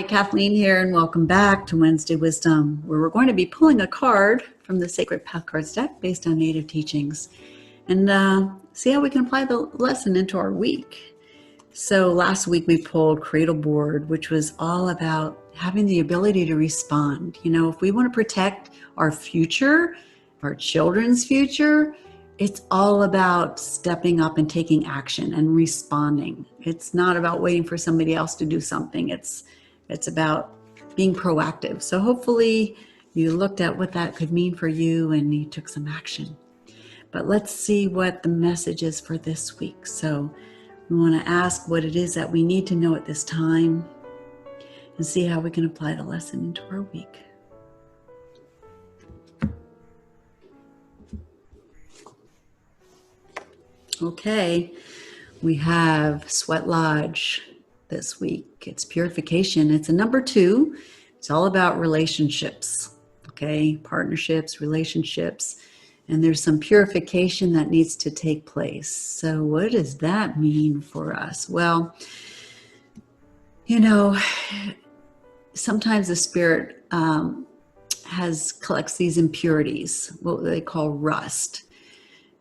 Hi, Kathleen here, and welcome back to Wednesday Wisdom, where we're going to be pulling a card from the Sacred Path Cards deck based on native teachings and see how we can apply the lesson into our week. So last week we pulled Cradle Board, which was all about having the ability to respond. You know, if we want to protect our future, our children's future, it's all about stepping up and taking action and responding. It's not about waiting for somebody else to do something. It's about being proactive. So hopefully you looked at what that could mean for you and you took some action. But let's see what the message is for this week. So we want to ask what it is that we need to know at this time and see how we can apply the lesson into our week. Okay, we have Sweatlodge this week. It's purification. It's a number 2. It's all about relationships, okay? Partnerships, relationships. And there's some purification that needs to take place. So what does that mean for us? Well, you know, sometimes the spirit collects these impurities, what they call rust.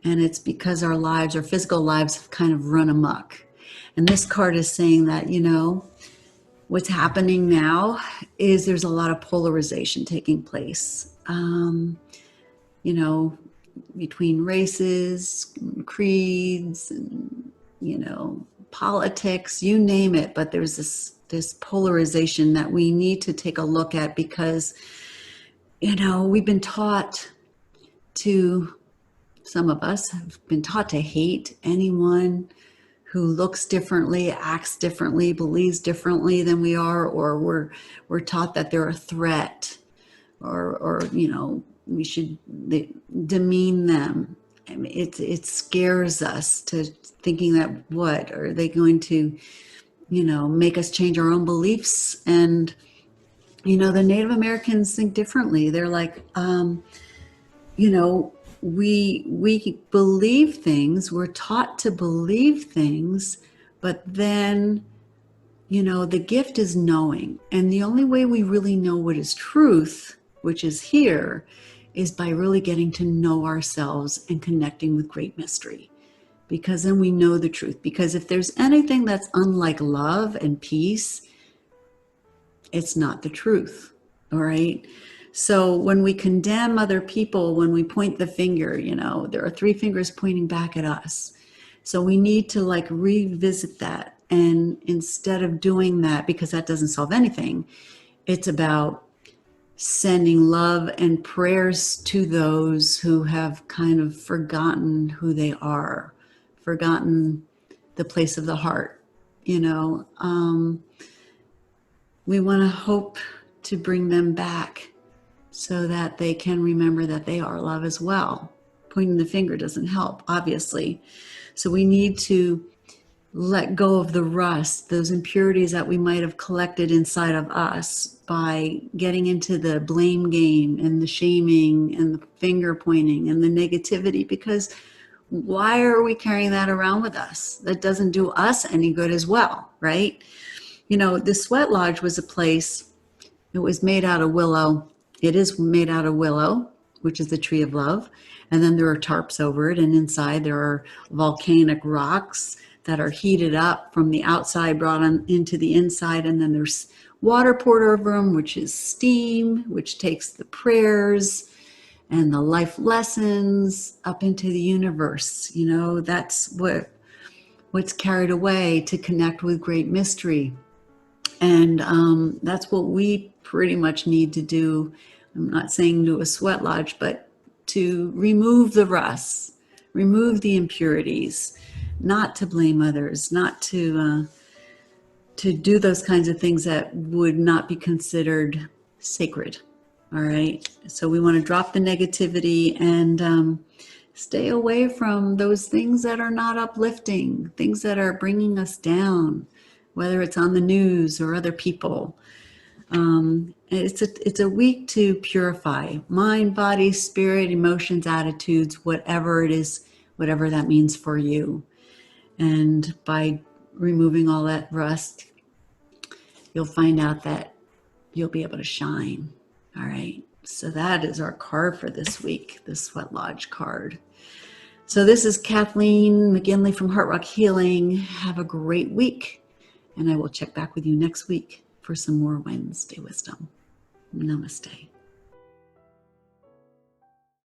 And it's because our lives, our physical lives, have kind of run amok. And this card is saying that, you know, what's happening now is there's a lot of polarization taking place, you know, between races, creeds, and, you know, politics, you name it. But there's this polarization that we need to take a look at because, you know, we've been taught to... Some of us have been taught to hate anyone who looks differently, acts differently, believes differently than we are, or we're taught that they're a threat, or you know, we should demean them. I mean, it scares us to thinking that what are they going to, you know, make us change our own beliefs? And you know, the Native Americans think differently. They're like, you know. We believe things, we're taught to believe things, but then, you know, the gift is knowing. And the only way we really know what is truth, which is here, is by really getting to know ourselves and connecting with great mystery. Because then we know the truth. Because if there's anything that's unlike love and peace, it's not the truth, all right? So when we condemn other people, when we point the finger, you know, there are 3 fingers pointing back at us. So we need to like revisit that. And instead of doing that, because that doesn't solve anything, it's about sending love and prayers to those who have kind of forgotten who they are, forgotten the place of the heart, you know. We want to hope to bring them back so that they can remember that they are love as well. Pointing the finger doesn't help, obviously. So we need to let go of the rust, those impurities that we might have collected inside of us by getting into the blame game and the shaming and the finger pointing and the negativity, because why are we carrying that around with us? That doesn't do us any good as well, right? You know, the Sweatlodge was a place, it was made out of willow. It is made out of willow, which is the tree of love. And then there are tarps over it. And inside there are volcanic rocks that are heated up from the outside, brought on into the inside. And then there's water poured over them, which is steam, which takes the prayers and the life lessons up into the universe. You know, that's what's carried away to connect with great mystery. And that's what we pretty much need to do. I'm not saying do a sweat lodge, but to remove the rust, remove the impurities, not to blame others, not to do those kinds of things that would not be considered sacred. All right. So we want to drop the negativity and stay away from those things that are not uplifting, things that are bringing us down, whether it's on the news or other people. It's a week to purify mind, body, spirit, emotions, attitudes, whatever it is, whatever that means for you. And by removing all that rust, you'll find out that you'll be able to shine. All right. So that is our card for this week, the Sweatlodge card. So this is Kathleen McGinley from Heart Rock Healing. Have a great week. And I will check back with you next week for some more Wednesday wisdom. Namaste.